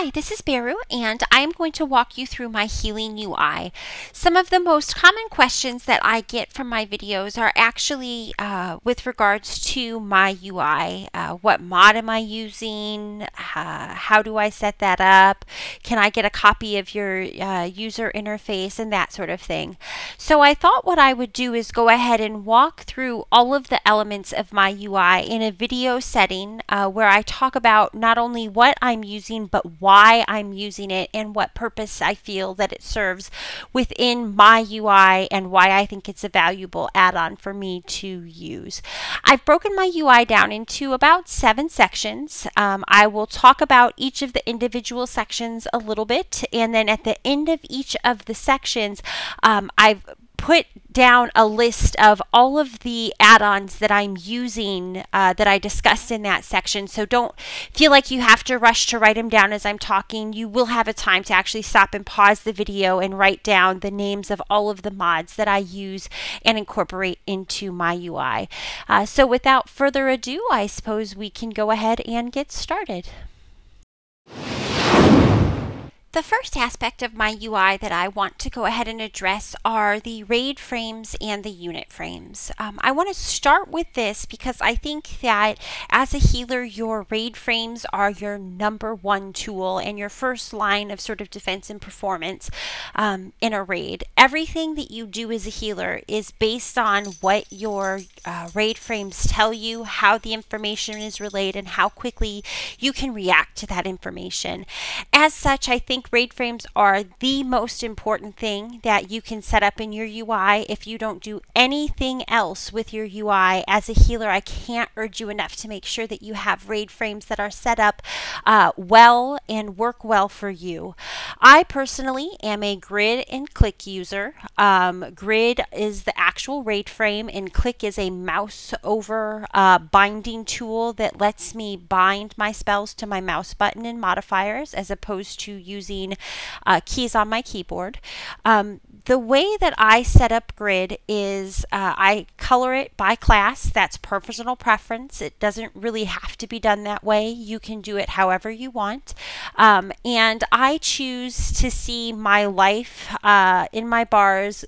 Hi, this is Beru, and I am going to walk you through my healing UI. Some of the most common questions that I get from my videos are actually with regards to my UI. What mod am I using? How do I set that up? Can I get a copy of your user interface and that sort of thing? So I thought what I would do is go ahead and walk through all of the elements of my UI in a video setting where I talk about not only what I'm using, but why I'm using it and what purpose I feel that it serves within my UI and why I think it's a valuable add-on for me to use. I've broken my UI down into about 7 sections. I will talk about each of the individual sections a little bit, and then at the end of each of the sections, I've put down a list of all of the add-ons that I'm using that I discussed in that section. So don't feel like you have to rush to write them down as I'm talking. You will have a time to actually stop and pause the video and write down the names of all of the mods that I use and incorporate into my UI. So without further ado, I suppose we can go ahead and get started. The first aspect of my UI that I want to go ahead and address are the RAID frames and the unit frames. I want to start with this because I think that as a healer, your RAID frames are your #1 tool and your first line of sort of defense and performance in a raid. Everything that you do as a healer is based on what your RAID frames tell you, how the information is relayed, and how quickly you can react to that information. As such, I think RAID frames are the most important thing that you can set up in your UI. If you don't do anything else with your UI as a healer, I can't urge you enough to make sure that you have RAID frames that are set up well and work well for you. I personally am a grid and click user. Grid is the actual RAID frame, and click is a mouse over binding tool that lets me bind my spells to my mouse button and modifiers as opposed to using keys on my keyboard. The way that I set up grid is I color it by class. That's personal preference. It doesn't really have to be done that way. You can do it however you want. And I choose to see my life in my bars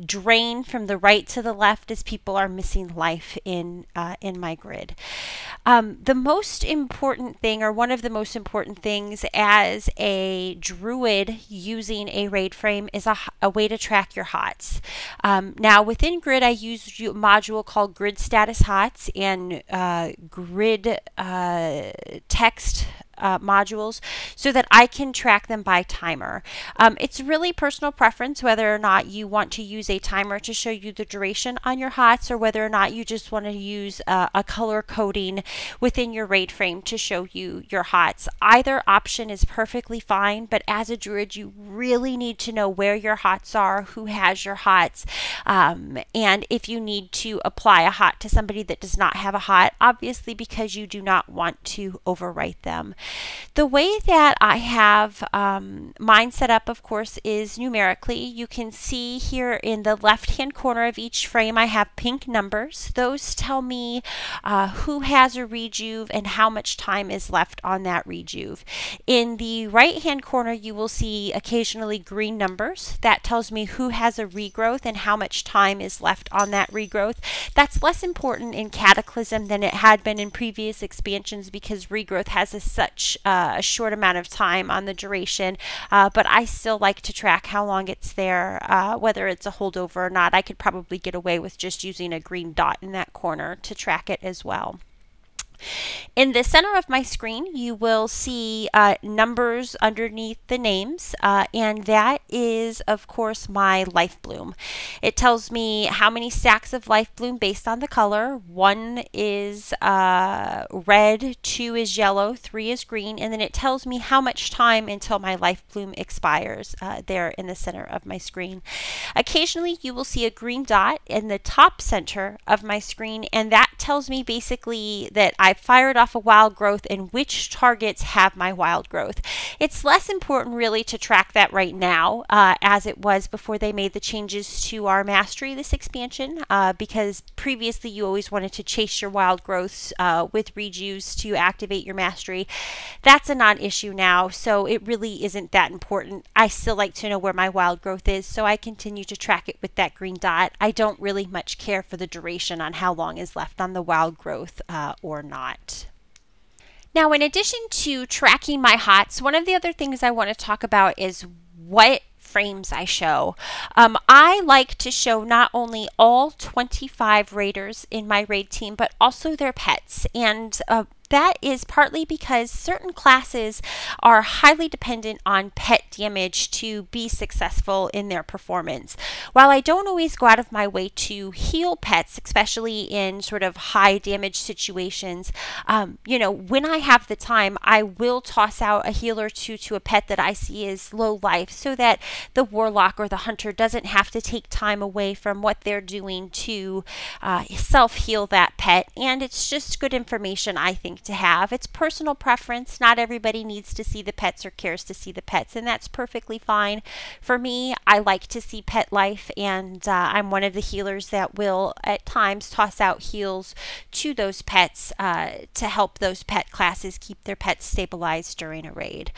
drain from the right to the left as people are missing life in my grid. The most important thing, or one of the most important things as a druid using a RAID frame, is a way to track your HOTS. Now within grid, I use a module called grid status HOTS and grid text modules so that I can track them by timer. It's really personal preference whether or not you want to use a timer to show you the duration on your HOTS, or whether or not you just want to use a color coding within your RAID frame to show you your HOTS. Either option is perfectly fine, but as a druid, you really need to know where your HOTS are, who has your HOTS, and if you need to apply a HOT to somebody that does not have a HOT, obviously because you do not want to overwrite them. The way that I have mine set up, of course, is numerically. You can see here in the left-hand corner of each frame, I have pink numbers. Those tell me who has a rejuve and how much time is left on that rejuve. In the right-hand corner, you will see occasionally green numbers. That tells me who has a regrowth and how much time is left on that regrowth. That's less important in Cataclysm than it had been in previous expansions because regrowth has such a short amount of time on the duration, but I still like to track how long it's there, whether it's a holdover or not. I could probably get away with just using a green dot in that corner to track it as well. In the center of my screen, you will see numbers underneath the names, and that is, of course, my life bloom. It tells me how many stacks of life bloom based on the color. 1 is red, 2 is yellow, 3 is green, and then it tells me how much time until my life bloom expires there in the center of my screen. Occasionally, you will see a green dot in the top center of my screen, and that tells me basically that I I've fired off a wild growth and which targets have my wild growth. It's less important really to track that right now as it was before they made the changes to our mastery this expansion, because previously you always wanted to chase your wild growths with rejuice to activate your mastery. That's a non-issue now, so it really isn't that important. I still like to know where my wild growth is, so I continue to track it with that green dot. I don't really much care for the duration on how long is left on the wild growth or not. Now, in addition to tracking my hots, one of the other things I want to talk about is what frames I show. I like to show not only all 25 raiders in my raid team, but also their pets. And that is partly because certain classes are highly dependent on pet damage to be successful in their performance. While I don't always go out of my way to heal pets, especially in sort of high damage situations, when I have the time, I will toss out a heal or two to a pet that I see is low life so that the warlock or the hunter doesn't have to take time away from what they're doing to self-heal that pet. And it's just good information, I think, to have. It's personal preference. Not everybody needs to see the pets or cares to see the pets, and that's perfectly fine. For me, I like to see pet life, and I'm one of the healers that will at times toss out heals to those pets to help those pet classes keep their pets stabilized during a raid.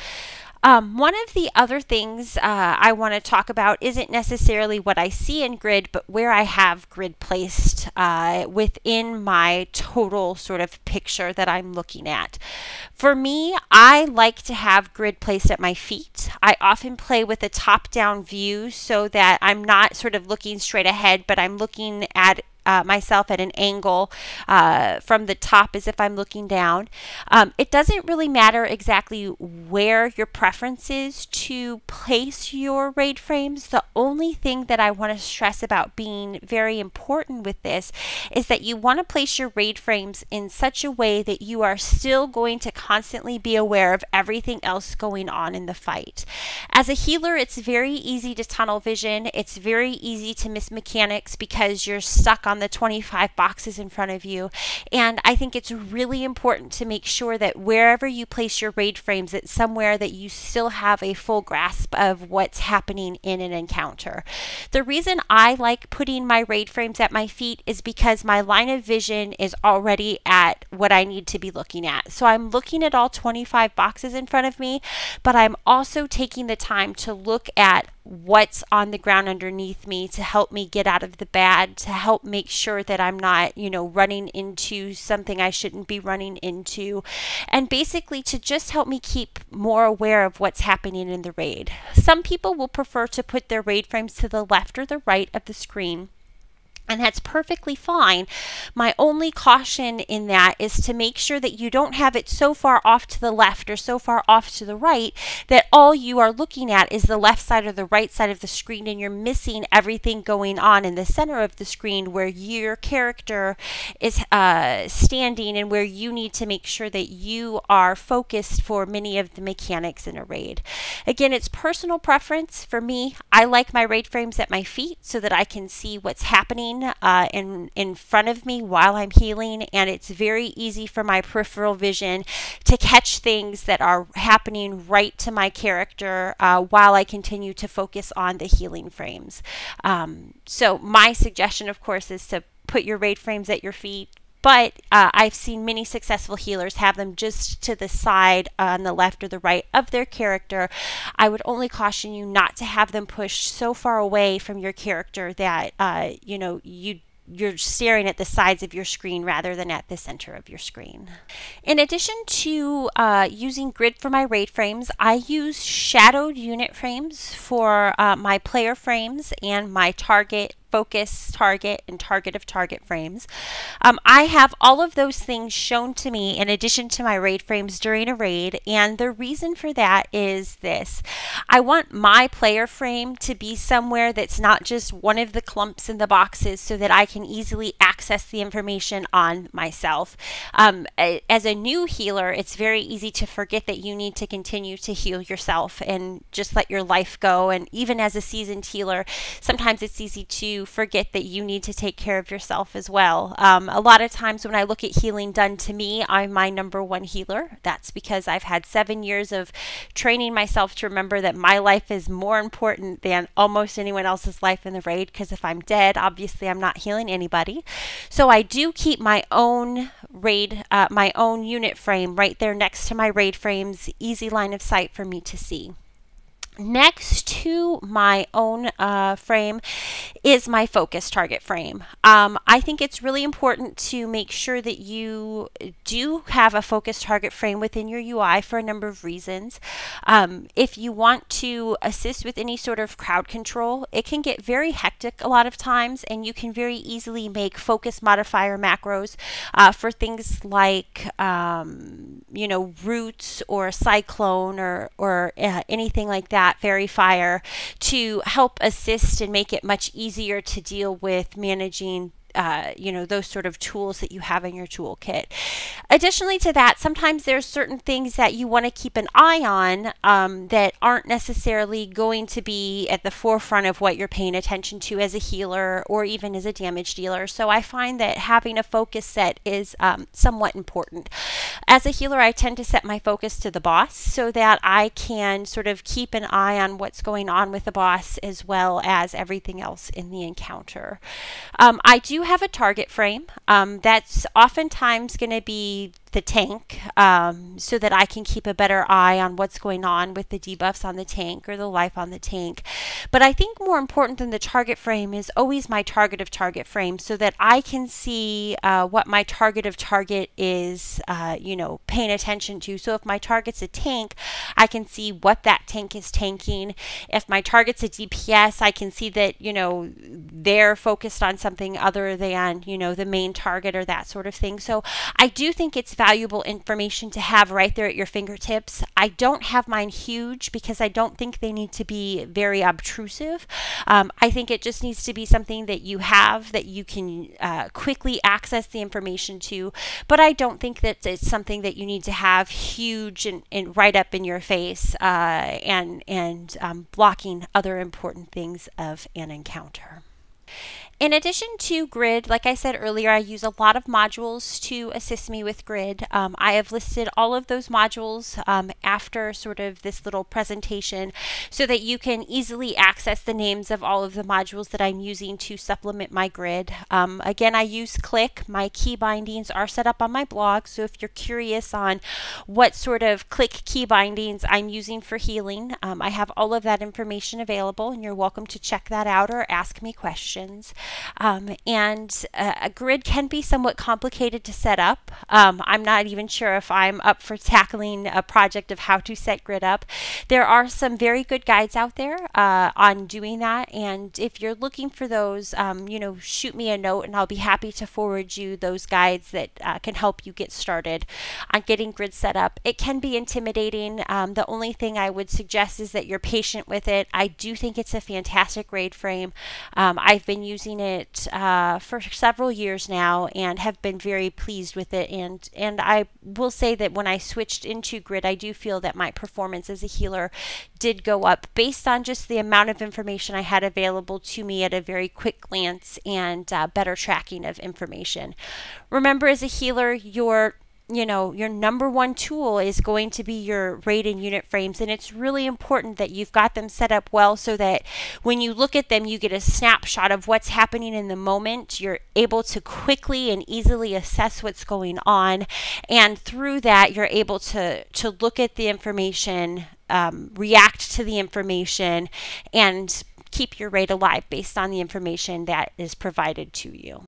One of the other things I want to talk about isn't necessarily what I see in grid, but where I have grid placed within my total sort of picture that I'm looking at. For me, I like to have grid placed at my feet. I often play with a top-down view so that I'm not sort of looking straight ahead, but I'm looking at myself at an angle from the top as if I'm looking down. It doesn't really matter exactly where your preference is to place your raid frames. The only thing that I want to stress about being very important with this is that you want to place your raid frames in such a way that you are still going to constantly be aware of everything else going on in the fight. As a healer, it's very easy to tunnel vision. It's very easy to miss mechanics because you're stuck on the 25 boxes in front of you. And I think it's really important to make sure that wherever you place your raid frames, it's somewhere that you still have a full grasp of what's happening in an encounter. The reason I like putting my raid frames at my feet is because my line of vision is already at what I need to be looking at. So I'm looking at all 25 boxes in front of me, but I'm also taking the time to look at what's on the ground underneath me to help me get out of the bad, to help make sure that I'm not, running into something I shouldn't be running into, and basically to just help me keep more aware of what's happening in the raid. Some people will prefer to put their raid frames to the left or the right of the screen, and that's perfectly fine. My only caution in that is to make sure that you don't have it so far off to the left or so far off to the right that all you are looking at is the left side or the right side of the screen, and you're missing everything going on in the center of the screen where your character is standing and where you need to make sure that you are focused for many of the mechanics in a raid. Again, it's personal preference. For me, I like my raid frames at my feet so that I can see what's happening in front of me while I'm healing, and it's very easy for my peripheral vision to catch things that are happening right to my character while I continue to focus on the healing frames. So my suggestion, of course, is to put your raid frames at your feet, but I've seen many successful healers have them just to the side on the left or the right of their character. I would only caution you not to have them pushed so far away from your character that you're staring at the sides of your screen rather than at the center of your screen. In addition to using grid for my raid frames, I use shadowed unit frames for my player frames and my target, focus, target, and target of target frames. I have all of those things shown to me in addition to my raid frames during a raid, and the reason for that is this. I want my player frame to be somewhere that's not just one of the clumps in the boxes so that I can easily access the information on myself. As a new healer, it's very easy to forget that you need to continue to heal yourself and just let your life go. And even as a seasoned healer, sometimes it's easy to to forget that you need to take care of yourself as well. A lot of times when I look at healing done to me, I'm my number one healer. That's because I've had 7 years of training myself to remember that my life is more important than almost anyone else's life in the raid, because if I'm dead, obviously I'm not healing anybody. So I do keep my own my own unit frame right there next to my raid frames, easy line of sight for me to see. Next to my own frame is my focus target frame. I think it's really important to make sure that you do have a focus target frame within your UI for a number of reasons. If you want to assist with any sort of crowd control, it can get very hectic a lot of times, and you can very easily make focus modifier macros for things like roots or cyclone or anything like that, fairy fire, to help assist and make it much easier to deal with managing those sort of tools that you have in your toolkit. Additionally to that, sometimes there's certain things that you want to keep an eye on that aren't necessarily going to be at the forefront of what you're paying attention to as a healer or even as a damage dealer. So I find that having a focus set is somewhat important. As a healer, I tend to set my focus to the boss so that I can sort of keep an eye on what's going on with the boss as well as everything else in the encounter. I do have a target frame. That's oftentimes going to be the tank, so that I can keep a better eye on what's going on with the debuffs on the tank or the life on the tank. But I think more important than the target frame is always my target of target frame, so that I can see what my target of target is paying attention to. So if my target's a tank, I can see what that tank is tanking. If my target's a DPS, I can see that they're focused on something other than the main target or that sort of thing. So I do think it's valuable information to have right there at your fingertips. I don't have mine huge because I don't think they need to be very obtrusive. I think it just needs to be something that you have that you can quickly access the information to, but I don't think that it's something that you need to have huge and right up in your face and blocking other important things of an encounter. In addition to grid, like I said earlier, I use a lot of modules to assist me with grid. I have listed all of those modules after sort of this little presentation so that you can easily access the names of all of the modules that I'm using to supplement my grid. Again, I use Click. My key bindings are set up on my blog, so if you're curious on what sort of Click key bindings I'm using for healing, I have all of that information available, and you're welcome to check that out or ask me questions. A grid can be somewhat complicated to set up. I'm not even sure if I'm up for tackling a project of how to set grid up. There are some very good guides out there on doing that, and if you're looking for those, shoot me a note and I'll be happy to forward you those guides that can help you get started on getting grid set up. It can be intimidating. The only thing I would suggest is that you're patient with it. I do think it's a fantastic raid frame. I've been using it for several years now and have been very pleased with it, and I will say that when I switched into grid, I do feel that my performance as a healer did go up based on just the amount of information I had available to me at a very quick glance and better tracking of information. Remember, as a healer, your number one tool is going to be your raid and unit frames, and it's really important that you've got them set up well so that when you look at them, you get a snapshot of what's happening in the moment. You're able to quickly and easily assess what's going on, and through that, you're able to look at the information, react to the information, and keep your raid alive based on the information that is provided to you.